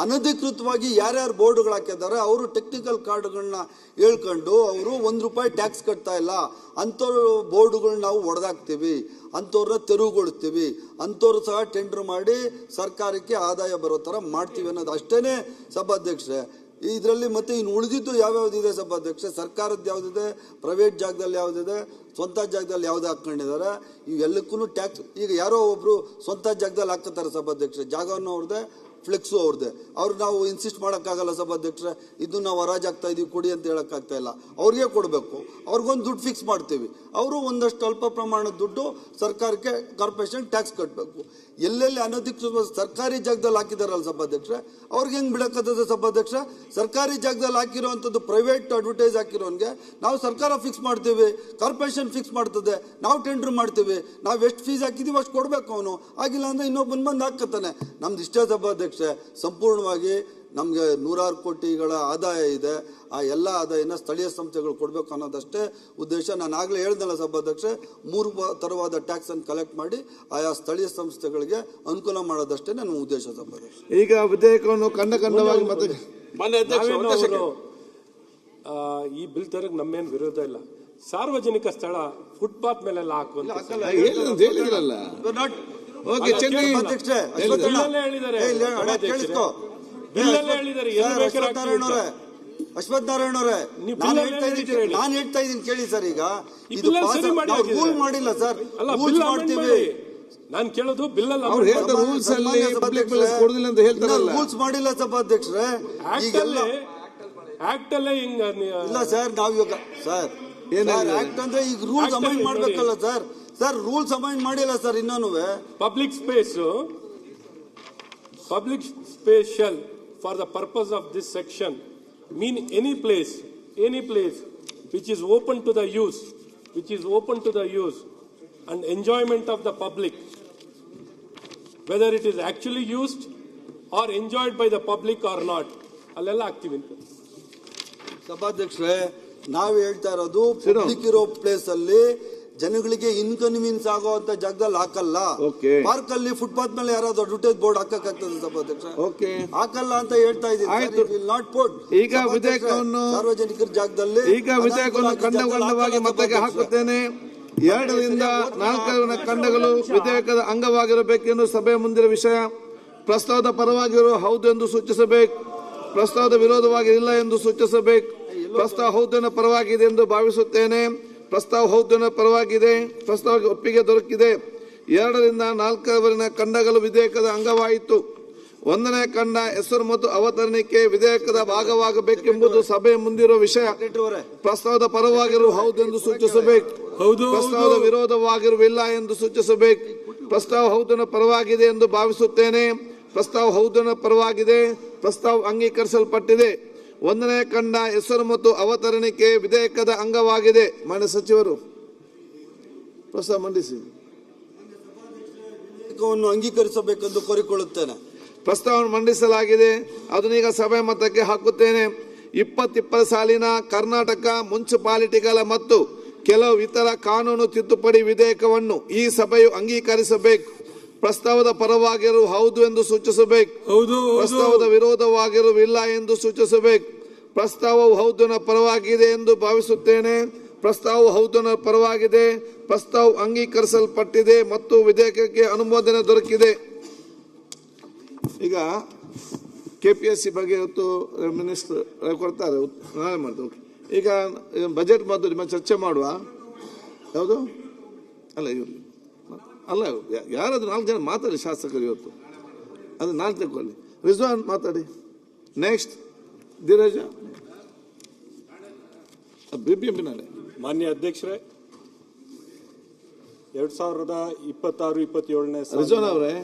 ಅನಧಿಕೃತವಾಗಿ ಯಾರ್ಯಾರು ಬೋರ್ಡ್ಗಳು ಹಾಕಿದ್ದಾರೆ ಅವರು ಟೆಕ್ನಿಕಲ್ ಕಾರ್ಡ್ಗಳನ್ನ ಹೇಳ್ಕೊಂಡು ಅವರು ₹1 ಟ್ಯಾಕ್ಸ್ ಕಟ್ತಾ ಇಲ್ಲ. ಅಂಥವ್ರು ಬೋರ್ಡ್ಗಳನ್ನ ನಾವು ಹೊಡೆದಾಕ್ತೀವಿ, ಅಂಥವ್ರನ್ನ ತೆರವುಗೊಳಿಸ್ತೀವಿ, ಅಂಥವ್ರು ಸಹ ಟೆಂಡರ್ ಮಾಡಿ ಸರ್ಕಾರಕ್ಕೆ ಆದಾಯ ಬರೋ ಥರ ಮಾಡ್ತೀವಿ ಅನ್ನೋದು ಅಷ್ಟೇನೆ ಸಭಾಧ್ಯಕ್ಷರೇ. ಇದರಲ್ಲಿ ಮತ್ತೆ ಇನ್ನು ಉಳಿದಿದ್ದು ಯಾವ್ಯಾವ್ದಿದೆ ಸಭಾಧ್ಯಕ್ಷ, ಸರ್ಕಾರದ್ದು ಯಾವುದಿದೆ, ಪ್ರೈವೇಟ್ ಜಾಗದಲ್ಲಿ ಯಾವುದಿದೆ, ಸ್ವಂತ ಜಾಗದಲ್ಲಿ ಯಾವ್ದು ಹಾಕೊಂಡಿದ್ದಾರೆ, ಇವೆಲ್ಲಕ್ಕೂ ಟ್ಯಾಕ್ಸ್. ಈಗ ಯಾರೋ ಒಬ್ರು ಸ್ವಂತ ಜಾಗದಲ್ಲಿ ಹಾಕ್ತಾರೆ ಸಭಾಧ್ಯಕ್ಷ, ಜಾಗವನ್ನು ಅವ್ರದ್ದೇ, ಫ್ಲೆಕ್ಸು ಅವ್ರದ್ದೇ. ಅವ್ರು ನಾವು ಇನ್ಸಿಸ್ಟ್ ಮಾಡೋಕ್ಕಾಗಲ್ಲ ಸಭಾಧ್ಯಕ್ಷರೇ, ಇದು ನಾವು ಹರಾಜ್ ಆಗ್ತಾ ಇದೀವಿ ಕೊಡಿ ಅಂತ ಹೇಳೋಕ್ಕಾಗ್ತಾ ಇಲ್ಲ. ಅವ್ರಿಗೆ ಕೊಡಬೇಕು, ಅವ್ರಿಗೊಂದು ದುಡ್ಡು ಫಿಕ್ಸ್ ಮಾಡ್ತೀವಿ, ಅವರು ಒಂದಷ್ಟು ಅಲ್ಪ ಪ್ರಮಾಣದ ದುಡ್ಡು ಸರ್ಕಾರಕ್ಕೆ ಕಾರ್ಪೊರೇಷನ್ ಟ್ಯಾಕ್ಸ್ ಕಟ್ಟಬೇಕು. ಎಲ್ಲೆಲ್ಲಿ ಅನಧಿಕೃತ ಸರ್ಕಾರಿ ಜಾಗದಲ್ಲಿ ಹಾಕಿದಾರಲ್ಲ ಸಭಾಧ್ಯಕ್ಷರೇ, ಅವ್ರಿಗೆ ಹೆಂಗೆ ಬಿಡಕ್ಕತ್ತದೆ ಸಭಾಧ್ಯಕ್ಷ? ಸರ್ಕಾರಿ ಜಾಗದಲ್ಲಿ ಹಾಕಿರೋವಂಥದ್ದು ಪ್ರೈವೇಟ್ ಅಡ್ವರ್ಟೈಸ್ ಹಾಕಿರೋನ್ಗೆ ನಾವು ಸರ್ಕಾರ ಫಿಕ್ಸ್ ಮಾಡ್ತೀವಿ, ಕಾರ್ಪೊರೇಷನ್ ಫಿಕ್ಸ್ ಮಾಡ್ತದೆ, ನಾವು ಟೆಂಡರ್ ಮಾಡ್ತೀವಿ, ನಾವು ಎಷ್ಟು ಫೀಸ್ ಹಾಕಿದೀವಿ ಅಷ್ಟು ಕೊಡಬೇಕು. ಅವನು ಆಗಿಲ್ಲ ಅಂದರೆ ಇನ್ನೊಬ್ಬನ ಬಂದು ಹಾಕತ್ತಾನೆ. ನಮ್ದು ಇಷ್ಟೇ ಸಭಾಧ್ಯಕ್ಷ, ಸಂಪೂರ್ಣವಾಗಿ ನಮಗೆ 100 ಕೋಟಿಗಳ ಆದಾಯ ಇದೆ. ಆ ಎಲ್ಲ ಆದಾಯನ ಸ್ಥಳೀಯ ಸಂಸ್ಥೆಗಳು ಕೊಡಬೇಕು ಅನ್ನೋದಷ್ಟೇ ಉದ್ದೇಶ. ನಾನು ಆಗಲೇ ಹೇಳ್ದಲ್ಲ ಸಭಾಧ್ಯಕ್ಷ, 3 ಥರವಾದ ಟ್ಯಾಕ್ಸ್ ಅನ್ನು ಕಲೆಕ್ಟ್ ಮಾಡಿ ಆಯಾ ಸ್ಥಳೀಯ ಸಂಸ್ಥೆಗಳಿಗೆ ಅನುಕೂಲ ಮಾಡೋದಷ್ಟೇ ನನ್ನ ಉದ್ದೇಶ ಸಭಾಧ್ಯಕ್ಷ. ಈಗ ವಿಧೇಯಕವನ್ನು ಖಂಡವಾಗಿ ಮತ್ತೆ ಈ ಬಿಲ್ ತರಕ್ ನಮ್ಮೇನು ವಿರೋಧ ಇಲ್ಲ. ಸಾರ್ವಜನಿಕ ಸ್ಥಳ ಫುಟ್ಪಾತ್ ಮೇಲೆಲ್ಲ ಹಾಕುವಂತ ಅಶ್ವಥ್ ನಾರಾಯಣ ಅವರೇ, ನಾನು ಹೇಳ್ತಾ ಇದ್ದೀನಿ ಕೇಳಿ ಸರ್. ಈಗ ಇದು ರೂಲ್ ಮಾಡಿಲ್ಲ ಸರ್, ರೂಲ್ಸ್ ಮಾಡ್ತೀವಿ. ನಾನು ಕೇಳೋದು ಬಿಲ್ ರೂಲ್ಸ್ ಮಾಡಿಲ್ಲ ಸಭಾಧ್ಯಕ್ಷರೇ. ಈಗೆಲ್ಲ ಆಕ್ಟ್ ಅಲ್ಲೇ ಹಿಂಗ ಇಲ್ಲ ಸರ್. ನಾವಿವಾಗ ಸರ್ ಆಕ್ಟ್ ಅಂದ್ರೆ ಈಗ ರೂಲ್ಸ್ ಅಮೈಂಡ್ ಮಾಡ್ಬೇಕಲ್ಲ ಸರ್. ಸರ್ ರೂಲ್ಸ್ ಅಮೈಂಡ್ ಮಾಡಿಲ್ಲ ಸರ್ ಇನ್ನೂ. Public space for the purpose of this section mean any place which is open to the use and enjoyment of the public, whether it is actually used or enjoyed by the public or not, ಅಲ್ಲೆಲ್ಲ ಆಗ್ತೀವಿ ಅಂತ ಸಭಾಧ್ಯಕ್ಷರೇ. ನಾವು ಹೇಳ್ತಾ ಇರೋದು public ಇರೋ place ಅಲ್ಲಿ ಜನಗಳಿಗೆ ಇನ್ಕನ್ವೀನಿಯನ್ಸ್ ಆಗುವಂತ ಜಾಗದಲ್ಲಿ ಹಾಕಲ್ಲ. ಪಾರ್ಕ್ ಅಲ್ಲಿ ಫುಟ್ಪಾತ್ ಮೇಲೆ ಯಾರಾದ್ರೂ ಅಡ್ವರ್ಟೈಸ್ ಬೋರ್ಡ್ ಹಾಕಕ್ಕಾಗ್ತದೆ ಸಭಾಧ್ಯಕ್ಷ? ಹಾಕಲ್ಲ ಅಂತ ಹೇಳ್ತಾ ಇದ್ದೀನಿ. Not port. ಈಗ ವಿಧೇಯಕವನ್ನು ಸಾರ್ವಜನಿಕರ ಜಾಗದಲ್ಲಿ ಖಂಡವಾಗಿ ಮತಕ್ಕೆ ಹಾಕುತ್ತೇನೆ. 2 ರಿಂದ 4 ಖಂಡಗಳು ವಿಧೇಯಕದ ಅಂಗವಾಗಿರಬೇಕೆಂದು ಸಭೆಯ ಮುಂದಿನ ವಿಷಯ. ಪ್ರಸ್ತಾವದ ಪರವಾಗಿರುವ ಹೌದು ಎಂದು ಸೂಚಿಸಬೇಕು, ಪ್ರಸ್ತಾವದ ವಿರೋಧವಾಗಿಲ್ಲ ಎಂದು ಸೂಚಿಸಬೇಕು. ಪ್ರಸ್ತಾವ ಹೌದನ ಪರವಾಗಿದೆ ಎಂದು ಭಾವಿಸುತ್ತೇನೆ. ಪ್ರಸ್ತಾವ ಹೌದನ ಪರವಾಗಿದೆ, ಪ್ರಸ್ತಾವಕ್ಕೆ ಒಪ್ಪಿಗೆ ದೊರಕಿದೆ. 2 ರಿಂದ 4 ಖಂಡಗಳು ವಿಧೇಯಕದ ಅಂಗವಾಯಿತು. 1ನೇ ಖಂಡ ಹೆಸರು ಮತ್ತು ಅವತರಣಿಕೆ ವಿಧೇಯಕದ ಭಾಗವಾಗಬೇಕೆಂಬುದು ಸಭೆಯ ಮುಂದಿರುವ ವಿಷಯ. ಪ್ರಸ್ತಾವದ ಪರವಾಗಿರುವ ಹೌದು ಎಂದು ಸೂಚಿಸಬೇಕು, ಪ್ರಸ್ತಾವದ ವಿರೋಧವಾಗಿರುವಿಲ್ಲ ಎಂದು ಸೂಚಿಸಬೇಕು. ಪ್ರಸ್ತಾವ ಹೌದನ ಪರವಾಗಿದೆ ಎಂದು ಭಾವಿಸುತ್ತೇನೆ. ಪ್ರಸ್ತಾವ ಹೌದನ ಪರವಾಗಿದೆ, ಪ್ರಸ್ತಾವ ಅಂಗೀಕರಿಸಲ್ಪಟ್ಟಿದೆ. 1ನೇ ಖಂಡ ಹೆಸರು ಮತ್ತು ಅವತರಣಿಕೆ ವಿಧೇಯಕದ ಅಂಗವಾಗಿದೆ. ಮಾನ್ಯ ಸಚಿವರು ಪ್ರಸ್ತಾವ ಮಂಡಿಸಿ. ಅಂಗೀಕರಿಸಬೇಕೆಂದು ಕೋರಿಕೊಳ್ಳುತ್ತೇನೆ. ಪ್ರಸ್ತಾವವನ್ನು ಮಂಡಿಸಲಾಗಿದೆ, ಅದನ್ನೀಗ ಸಭೆ ಮತಕ್ಕೆ ಹಾಕುತ್ತೇನೆ. 2020 ಸಾಲಿನ ಕರ್ನಾಟಕ ಮುನ್ಸಿಪಾಲಿಟಿಗಳ ಮತ್ತು ಕೆಲವು ಇತರ ಕಾನೂನು ತಿದ್ದುಪಡಿ ವಿಧೇಯಕವನ್ನು ಈ ಸಭೆಯು ಅಂಗೀಕರಿಸಬೇಕು. ಪ್ರಸ್ತಾವದ ಪರವಾಗಿರುವ ಹೌದು ಎಂದು ಸೂಚಿಸಬೇಕು, ಪ್ರಸ್ತಾವದ ವಿರೋಧವಾಗಿರುವಿಲ್ಲ ಎಂದು ಸೂಚಿಸಬೇಕು. ಪ್ರಸ್ತಾವವು ಹೌದನ ಪರವಾಗಿದೆ ಎಂದು ಭಾವಿಸುತ್ತೇನೆ. ಪ್ರಸ್ತಾವವು ಹೌದನ ಪರವಾಗಿದೆ. ಪ್ರಸ್ತಾವ ಅಂಗೀಕರಿಸಲ್ಪಟ್ಟಿದೆ ಮತ್ತು ವಿಧೇಯಕಕ್ಕೆ ಅನುಮೋದನೆ ದೊರಕಿದೆ. ಈಗ KPSC ಬಗ್ಗೆ ಇವತ್ತು ಮಿನಿಸ್ಟರ್ ಕೊಡ್ತಾರೆ, ನಾಳೆ ಮಾಡ್ತಾರೆ. ಈಗ ಬಜೆಟ್ ಮತ್ತು ನಿಮ್ಮ ಚರ್ಚೆ ಮಾಡುವ. ಯಾವುದು ಅಲ್ಲ ಇವ್ರು ಅಲ್ಲ ಯಾರಾದ್ರೂ 4 ಜನ ಮಾತಾಡಿ ಶಾಸಕರು ಇವತ್ತು, ಅದು ನಾನು ತಿಳ್ಕೊಳ್ಳಿ. ರಿಜ್ವಾನ್ ಮಾತಾಡಿ. ನೆಕ್ಸ್ಟ್ ಧೀರಜ BBMP ನಾಳೆ. ಮಾನ್ಯ ಅಧ್ಯಕ್ಷರೇ, 2026-27 ರಿಜ್ವಾನ್ ಅವರೇ